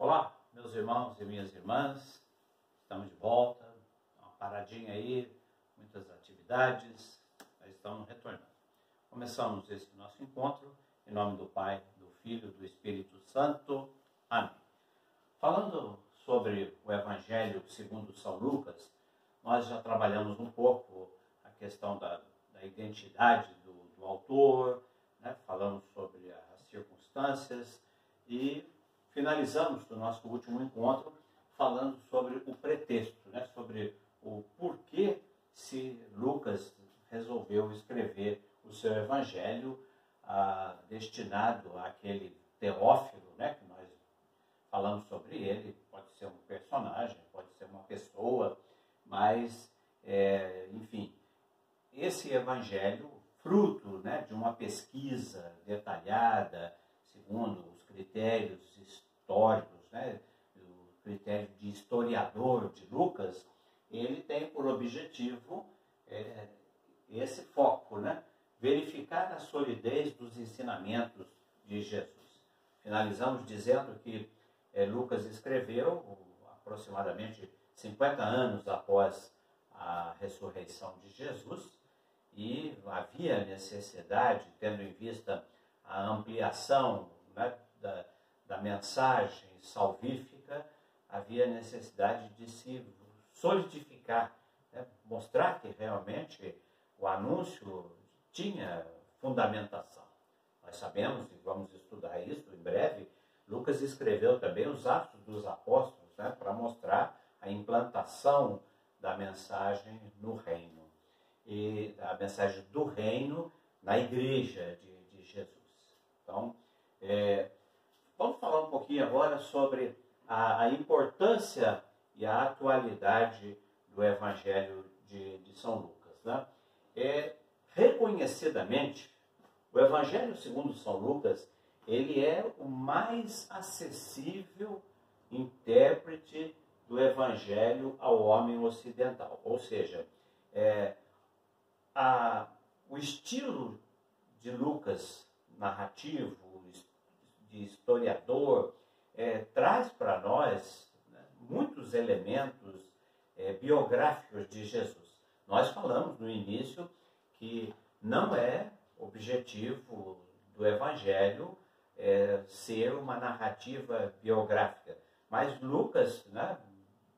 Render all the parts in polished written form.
Olá, meus irmãos e minhas irmãs, estamos de volta, uma paradinha aí, muitas atividades, mas estamos retornando. Começamos esse nosso encontro em nome do Pai, do Filho e do Espírito Santo. Amém. Falando sobre o Evangelho segundo São Lucas, nós já trabalhamos um pouco a questão da identidade do autor, né? Falamos sobre as circunstâncias e finalizamos o nosso último encontro falando sobre o pretexto, né? Sobre o porquê se Lucas resolveu escrever o seu evangelho destinado àquele Teófilo, né? Que nós falamos sobre ele. Pode ser um personagem, pode ser uma pessoa, mas, enfim, esse evangelho, fruto, né, de uma pesquisa detalhada, segundo os critérios históricos, né, o critério de historiador de Lucas, ele tem por objetivo esse foco, né, verificar a solidez dos ensinamentos de Jesus. Finalizamos dizendo que Lucas escreveu aproximadamente 50 anos após a ressurreição de Jesus, e havia necessidade, tendo em vista a ampliação, né, da mensagem salvífica, havia necessidade de se solidificar, né, mostrar que realmente o anúncio tinha fundamentação. Nós sabemos, e vamos estudar isso em breve, Lucas escreveu também os Atos dos Apóstolos, né, para mostrar a implantação da mensagem no reino. E a mensagem do reino na igreja de Jesus. Então, vamos falar um pouquinho agora sobre a importância e a atualidade do Evangelho de São Lucas, né? Reconhecidamente, o Evangelho segundo São Lucas, ele é o mais acessível intérprete do Evangelho ao homem ocidental. Ou seja, o estilo de Lucas, narrativo, de historiador, traz para nós, né, muitos elementos biográficos de Jesus. Nós falamos no início que não é objetivo do Evangelho ser uma narrativa biográfica, mas Lucas, né,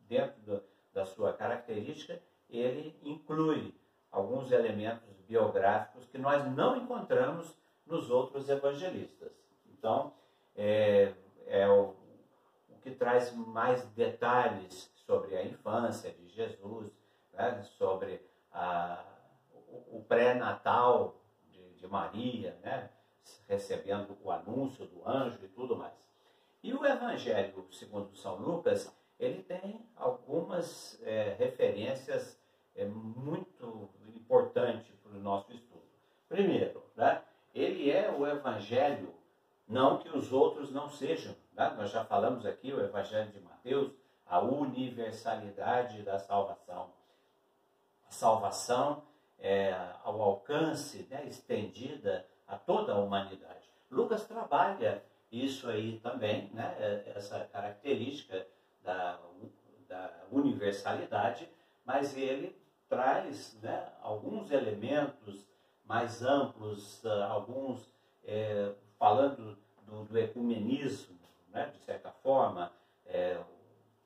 dentro da sua característica, ele inclui alguns elementos biográficos que nós não encontramos nos outros evangelistas. Então, o que traz mais detalhes sobre a infância de Jesus, né, sobre o pré-natal de Maria, né, recebendo o anúncio do anjo e tudo mais. E o Evangelho segundo São Lucas, ele tem algumas referências muito importante para o nosso estudo. Primeiro, né, ele é o Evangelho, não que os outros não sejam. Né? Nós já falamos aqui, o Evangelho de Mateus, a universalidade da salvação. A salvação ao alcance, né, estendida a toda a humanidade. Lucas trabalha isso aí também, né, essa característica da universalidade, mas ele traz, né, alguns elementos mais amplos, alguns falando do ecumenismo, né, de certa forma,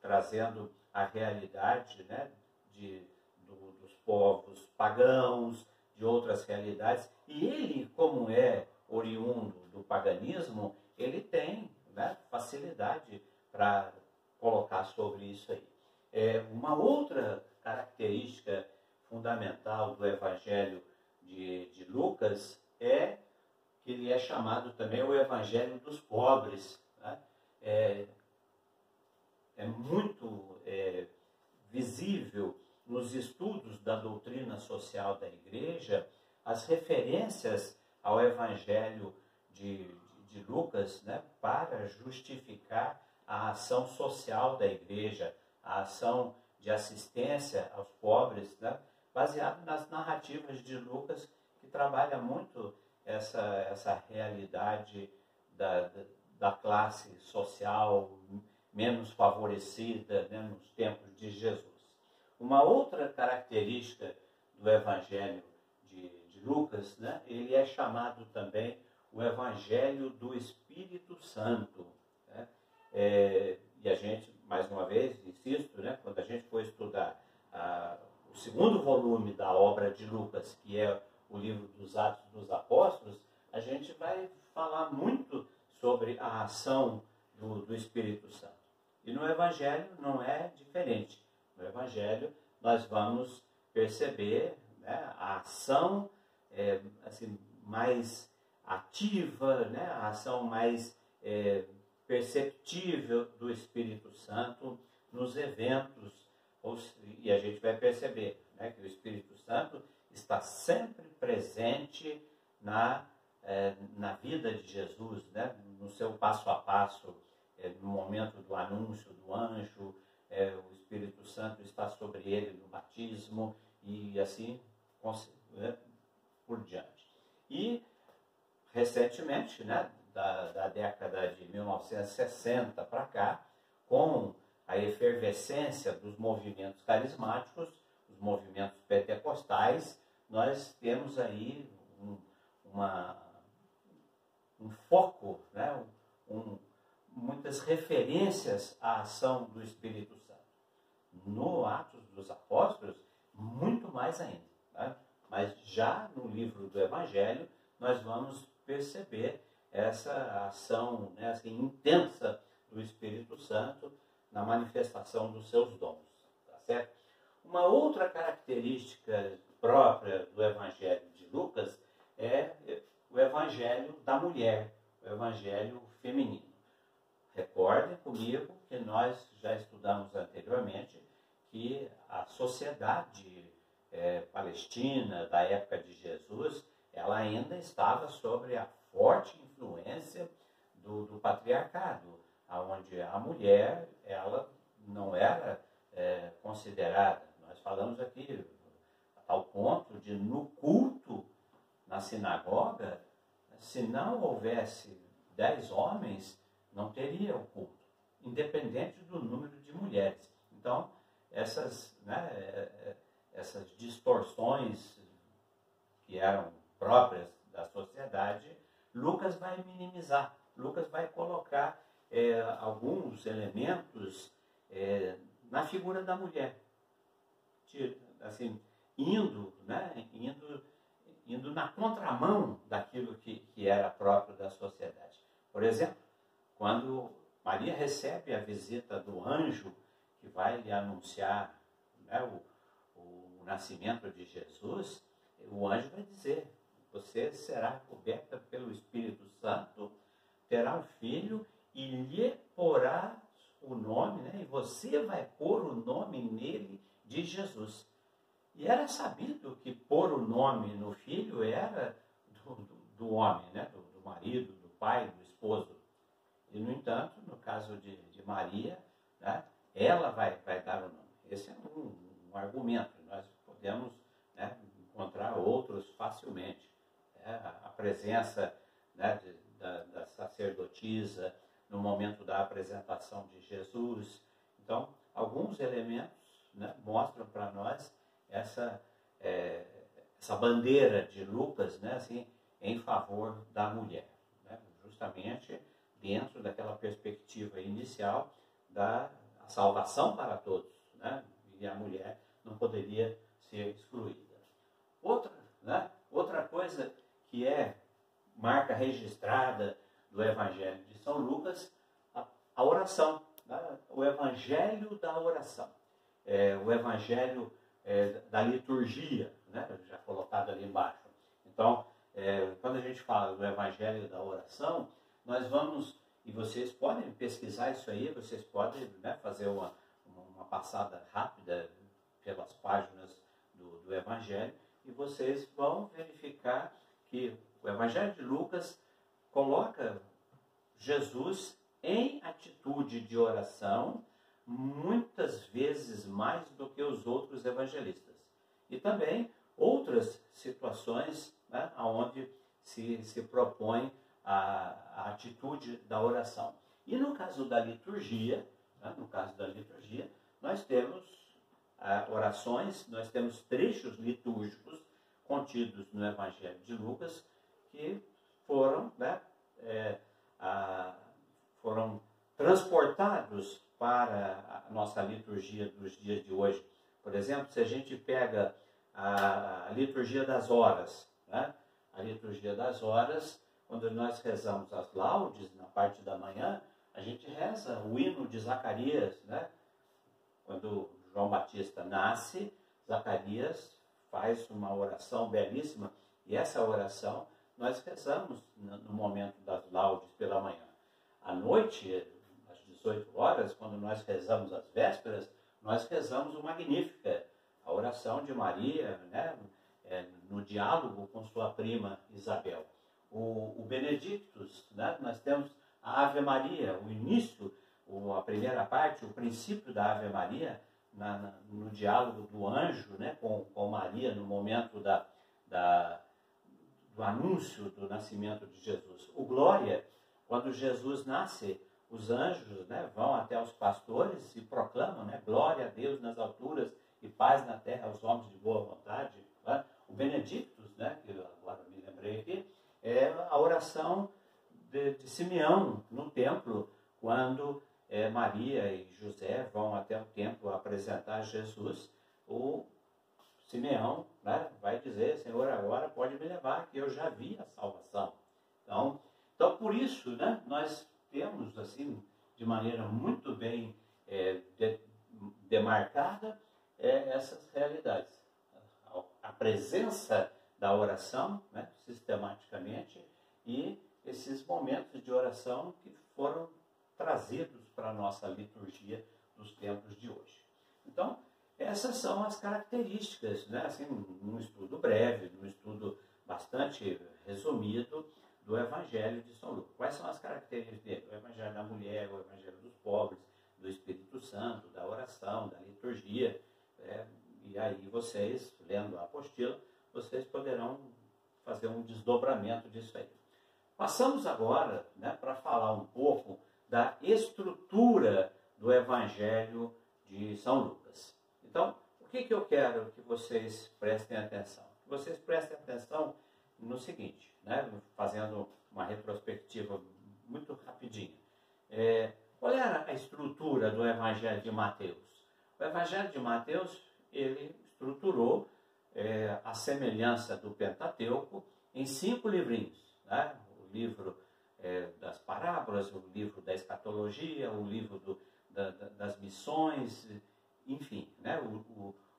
trazendo a realidade, né, dos povos pagãos, de outras realidades. E ele, como é oriundo do paganismo, ele tem, né, facilidade para colocar sobre isso aí. Uma outra característica fundamental do Evangelho de Lucas é que ele é chamado também o Evangelho dos pobres. Né? É muito visível nos estudos da doutrina social da Igreja as referências ao Evangelho de Lucas, né, para justificar a ação social da Igreja, a ação de assistência aos pobres, né, baseado nas narrativas de Lucas, que trabalha muito essa realidade da classe social menos favorecida, né, nos tempos de Jesus. Uma outra característica do Evangelho de Lucas, né, ele é chamado também o Evangelho do Espírito Santo. Né? E a gente, mais uma vez, insisto, né, quando a gente for estudar o segundo volume da obra de Lucas, que é o livro dos Atos dos Apóstolos, a gente vai falar muito sobre a ação do Espírito Santo. E no Evangelho não é diferente. No Evangelho nós vamos perceber, né, a ação assim, mais ativa, né, a ação mais perceptível do Espírito Santo nos eventos. E a gente vai perceber, né, que o Espírito Santo está sempre presente na vida de Jesus, né, no seu passo a passo, no momento do anúncio do anjo, o Espírito Santo está sobre ele no batismo e assim por diante. E recentemente, né, da década de 1960 para cá, com a efervescência dos movimentos carismáticos, os movimentos pentecostais, nós temos aí um foco, né, muitas referências à ação do Espírito Santo. No Atos dos Apóstolos, muito mais ainda. Né? Mas já no livro do Evangelho, nós vamos perceber essa ação, né, assim, intensa do Espírito Santo na manifestação dos seus dons. Tá certo? Uma outra característica própria do Evangelho de Lucas é o Evangelho da mulher, o Evangelho feminino. Recordem comigo que nós já estudamos anteriormente que a sociedade palestina da época de Jesus, ela ainda estava sob a forte influência do patriarcado, onde a mulher ela não era considerada. Nós falamos aqui a tal ponto de no culto, na sinagoga, se não houvesse 10 homens, não teria o culto, independente do número de mulheres. Então, essas distorções que eram próprias da sociedade, Lucas vai minimizar. Lucas vai colocar alguns elementos na figura da mulher, assim, indo na contramão daquilo que era próprio da sociedade. Por exemplo, quando Maria recebe a visita do anjo que vai lhe anunciar, né, o nascimento de Jesus, o anjo vai dizer: você será coberta pelo Espírito Santo, terá um filho e lhe porá o nome, né, e você vai pôr o nome nele de Jesus. E era sabido que pôr o nome no filho era do homem, né, do marido, do pai, do esposo. E, no entanto, no caso de Maria, né, ela vai dar o nome. Esse é um argumento. Nós podemos, né, encontrar outros facilmente. A presença, né, da sacerdotisa no momento da apresentação de Jesus. Então, alguns elementos, né, mostram para nós essa bandeira de Lucas, né, assim, em favor da mulher, né, justamente dentro daquela perspectiva inicial da salvação para todos, né, e a mulher não poderia ser excluída. Outra coisa que é marca registrada do Evangelho de São Lucas, a oração, né, o Evangelho da oração, o Evangelho da liturgia, né, já colocado ali embaixo. Então, quando a gente fala do Evangelho da oração, nós vamos, e vocês podem pesquisar isso aí, vocês podem, né, fazer uma passada rápida pelas páginas do Evangelho, e vocês vão verificar que o Evangelho de Lucas coloca Jesus em atitude de oração, muitas vezes mais do que os outros evangelistas. E também outras situações, né, onde se propõe a atitude da oração. E no caso da liturgia, né, no caso da liturgia, nós temos orações, nós temos trechos litúrgicos contidos no Evangelho de Lucas que foram, né, foram transportados para a nossa liturgia dos dias de hoje. Por exemplo, se a gente pega a liturgia das horas, né? A liturgia das horas, quando nós rezamos as laudes na parte da manhã, a gente reza o hino de Zacarias, né? Quando João Batista nasce, Zacarias faz uma oração belíssima, e essa oração nós rezamos no momento das laudes pela manhã. À noite, às 18 horas, quando nós rezamos as vésperas, nós rezamos o Magnífica, a oração de Maria, né, no diálogo com sua prima Isabel. O Benedictus, né, nós temos a Ave Maria, o início, a primeira parte, o princípio da Ave Maria, no diálogo do anjo, né, com Maria, no momento do anúncio do nascimento de Jesus. O Glória, quando Jesus nasce, os anjos, né, vão até os pastores e proclamam, né, glória a Deus nas alturas e paz na terra aos homens de boa vontade. Né? O Benedictus, né, que eu agora me lembrei aqui, é a oração de Simeão no templo, quando Maria e José vão até o templo apresentar Jesus. O Simeão, né, vai dizer: Senhor, agora pode me levar, que eu já vi a salvação. Então por isso, né, nós temos, assim, de maneira muito bem demarcada, essas realidades. A presença da oração, né, sistematicamente, e esses momentos de oração que foram trazidos para a nossa liturgia dos tempos de hoje. Então, essas são as características, né, assim, num estudo breve, num estudo bastante resumido, do Evangelho de São Lucas. Quais são as características dele? O Evangelho da mulher, o Evangelho dos pobres, do Espírito Santo, da oração, da liturgia. E aí vocês, lendo a apostila, vocês poderão fazer um desdobramento disso aí. Passamos agora, né, para falar um pouco da estrutura do Evangelho de São Lucas. Então, o que eu quero que vocês prestem atenção? Que vocês prestem atenção no seguinte, né, fazendo uma retrospectiva muito rapidinha. Qual era a estrutura do Evangelho de Mateus? O Evangelho de Mateus, ele estruturou a semelhança do Pentateuco em 5 livrinhos, né? O livro das parábolas, o livro da escatologia, o livro das missões, enfim, né?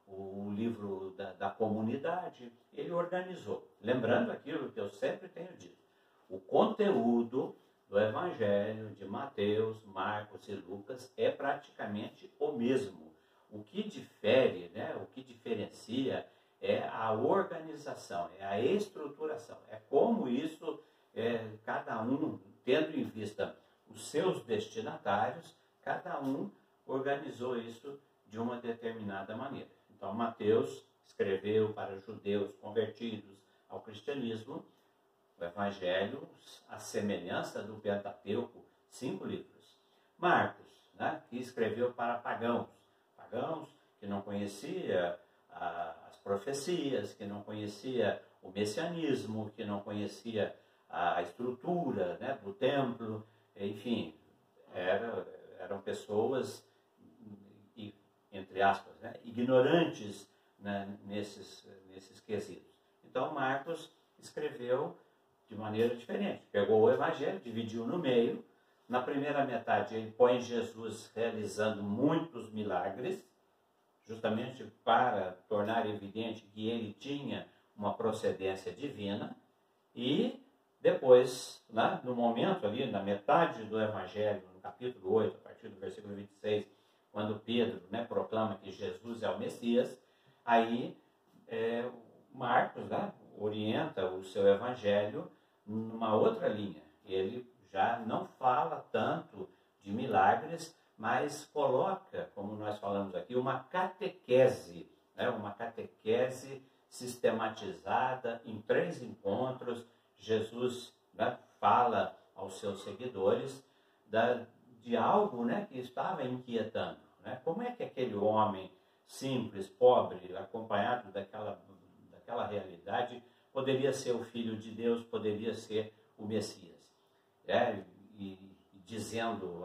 O livro da comunidade. Ele organizou. Lembrando aquilo que eu sempre tenho dito: o conteúdo do Evangelho de Mateus, Marcos e Lucas é praticamente o mesmo. O que difere, né, o que diferencia é a organização, é a estruturação, é como isso, cada um, tendo em vista os seus destinatários, cada um organizou isso de uma determinada maneira. Então, Mateus escreveu para judeus convertidos ao cristianismo o Evangelho, a semelhança do Pentateuco, 5 livros. Marcos, né, que escreveu para pagãos que não conhecia as profecias, que não conhecia o messianismo, que não conhecia a estrutura, né, do templo, enfim, eram pessoas, entre aspas, né, ignorantes, né, nesses quesitos. Então, Marcos escreveu de maneira diferente. Pegou o Evangelho, dividiu no meio. Na primeira metade, ele põe Jesus realizando muitos milagres, justamente para tornar evidente que ele tinha uma procedência divina. E depois, né, no momento ali, na metade do Evangelho, no capítulo 8, a partir do versículo 26, quando Pedro, né, proclama que Jesus é o Messias, aí Marcos, né, orienta o seu Evangelho numa outra linha. Ele já não fala tanto de milagres, mas coloca, como nós falamos aqui, uma catequese, né, uma catequese sistematizada em 3 encontros. Jesus, né, fala aos seus seguidores de algo, né, que estava inquietando. Né? Como é que aquele homem simples, pobre, acompanhado daquela realidade, poderia ser o Filho de Deus, poderia ser o Messias? E dizendo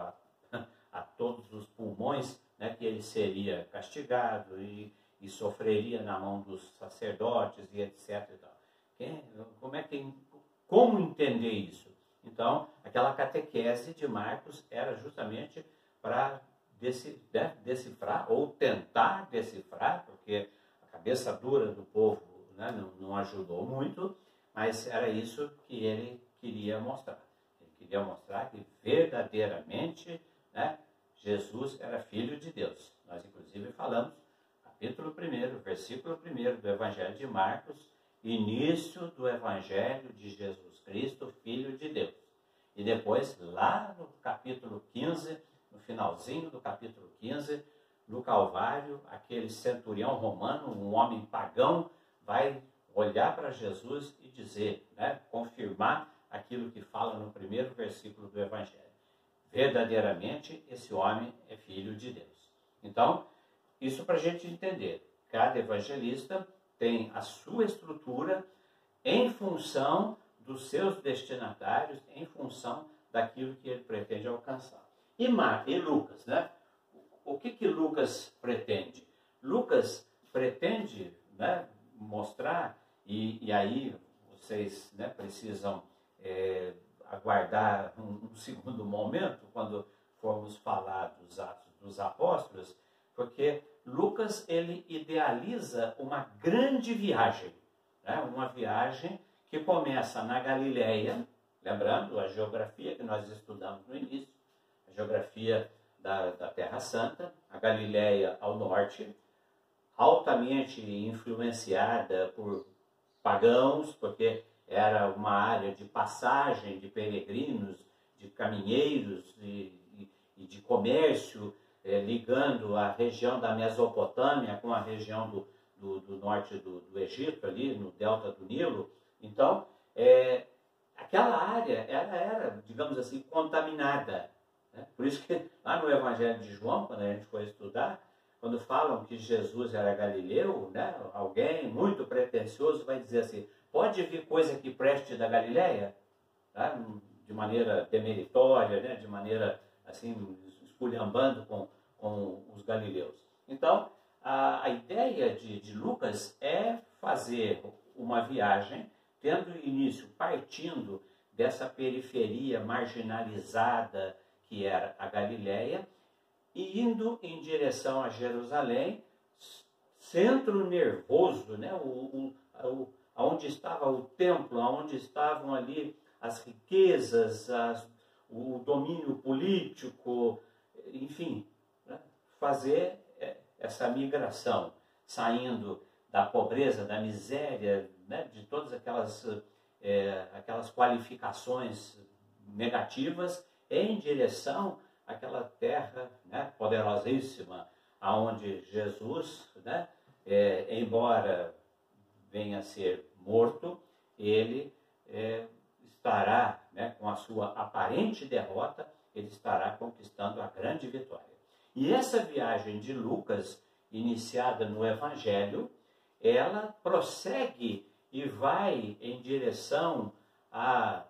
a todos os pulmões, né, que ele seria castigado e sofreria na mão dos sacerdotes e etc. E tal. Como entender isso? Então, aquela catequese de Marcos era justamente para decifrar, ou tentar decifrar, porque a cabeça dura do povo, né, não ajudou muito, mas era isso que ele queria mostrar. Ele queria mostrar que verdadeiramente, né, Jesus era Filho de Deus. Nós, inclusive, falamos, capítulo 1, versículo 1 do Evangelho de Marcos, início do Evangelho de Jesus Cristo, Filho de Deus. E depois, lá no capítulo 15, no finalzinho do capítulo 15, no Calvário, aquele centurião romano, um homem pagão, vai olhar para Jesus e dizer, né, confirmar aquilo que fala no primeiro versículo do Evangelho. Verdadeiramente, esse homem é Filho de Deus. Então, isso para a gente entender. Cada evangelista tem a sua estrutura em função dos seus destinatários, em função daquilo que ele pretende alcançar. E Lucas, né? O que Lucas pretende? Lucas pretende, né, mostrar, e aí vocês, né, precisam aguardar um segundo momento, quando formos falar dos Atos dos Apóstolos, porque Lucas, ele idealiza uma grande viagem, né? Uma viagem que começa na Galileia, lembrando a geografia que nós estudamos no início, a geografia da Terra Santa, a Galileia ao norte, altamente influenciada por pagãos, porque era uma área de passagem de peregrinos, de caminheiros e de comércio, ligando a região da Mesopotâmia com a região do norte do Egito, ali no delta do Nilo. Então, aquela área ela era, digamos assim, contaminada. Né? Por isso que lá no Evangelho de João, quando a gente foi estudar, quando falam que Jesus era galileu, né, alguém muito pretensioso vai dizer assim, pode vir coisa que preste da Galileia? Tá? De maneira demeritória, né, de maneira assim, esculhambando com os galileus. Então, a ideia de Lucas é fazer uma viagem, tendo início partindo dessa periferia marginalizada que era a Galileia, e indo em direção a Jerusalém, centro nervoso, né, onde estava o templo, onde estavam ali as riquezas, o domínio político, enfim, né, fazer essa migração, saindo da pobreza, da miséria, né, de todas aquelas qualificações negativas, em direção àquela terra, né, poderosíssima, aonde Jesus, né, embora venha a ser morto, ele estará, né, com a sua aparente derrota, ele estará conquistando a grande vitória. E essa viagem de Lucas, iniciada no Evangelho, ela prossegue e vai em direção a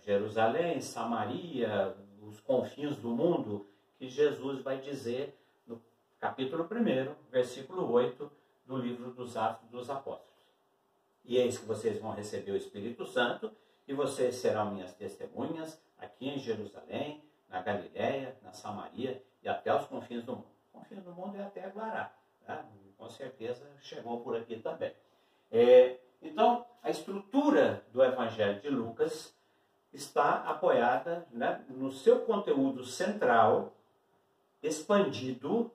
Jerusalém, Samaria, os confins do mundo, que Jesus vai dizer no capítulo 1, versículo 8 do livro dos Atos dos Apóstolos. E eis que vocês vão receber o Espírito Santo, e vocês serão minhas testemunhas aqui em Jerusalém, na Galileia, na Samaria e até os confins do mundo. Confins do mundo é até Guará, tá? Com certeza chegou por aqui também. Então, a estrutura do Evangelho de Lucas está apoiada, né, no seu conteúdo central, expandido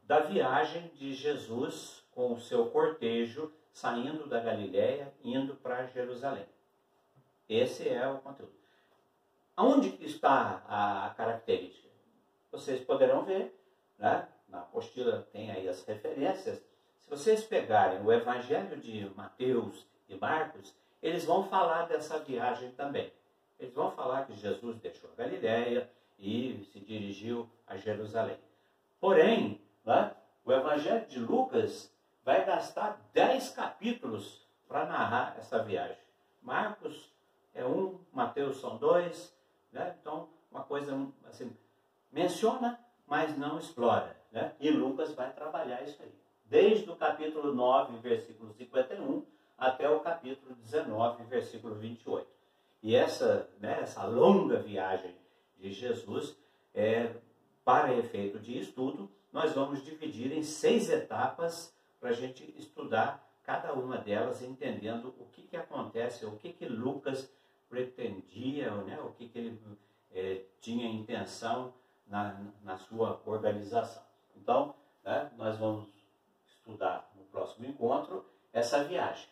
da viagem de Jesus com o seu cortejo, saindo da Galileia, indo para Jerusalém. Esse é o conteúdo. Aonde está a característica? Vocês poderão ver, né? Na apostila tem aí as referências. Se vocês pegarem o Evangelho de Mateus e Marcos, eles vão falar dessa viagem também. Eles vão falar que Jesus deixou a Galileia, e se dirigiu a Jerusalém. Porém, né, o Evangelho de Lucas vai gastar 10 capítulos para narrar essa viagem. Marcos é 1, Mateus são 2, né? Então uma coisa assim, menciona, mas não explora, né? E Lucas vai trabalhar isso aí. Desde o capítulo 9, versículo 51, até o capítulo 19, versículo 28. E essa longa viagem de Jesus, para efeito de estudo, nós vamos dividir em 6 etapas para a gente estudar cada uma delas, entendendo o que acontece, o que Lucas pretendia, né? O que ele tinha intenção na sua organização. Então, né, nós vamos estudar no próximo encontro essa viagem.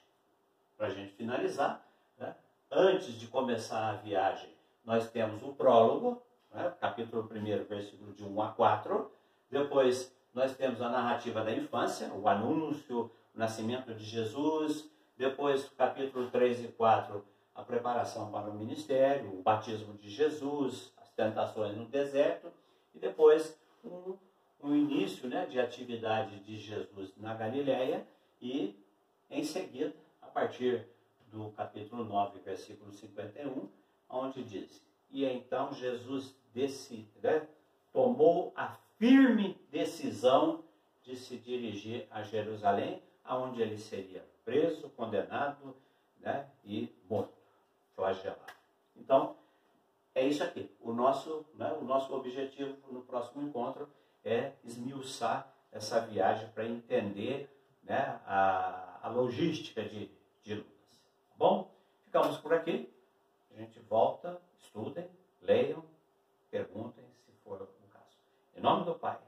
Para a gente finalizar, né, antes de começar a viagem, nós temos o prólogo, né, capítulo 1, versículo de 1 a 4. Depois nós temos a narrativa da infância, o anúncio, o nascimento de Jesus. Depois, capítulo 3 e 4, a preparação para o ministério, o batismo de Jesus, as tentações no deserto. E depois, um início, né, de atividade de Jesus na Galileia. E, em seguida, a partir do capítulo 9, versículo 51, onde diz: e então Jesus tomou a firme decisão de se dirigir a Jerusalém, aonde ele seria preso, condenado, né, e morto, flagelado. Então, é isso aqui. O nosso objetivo no próximo encontro é esmiuçar essa viagem para entender, né, a logística de Lucas. Tá bom? Ficamos por aqui. A gente volta, estudem, leiam, perguntem, se for o caso. Em nome do Pai,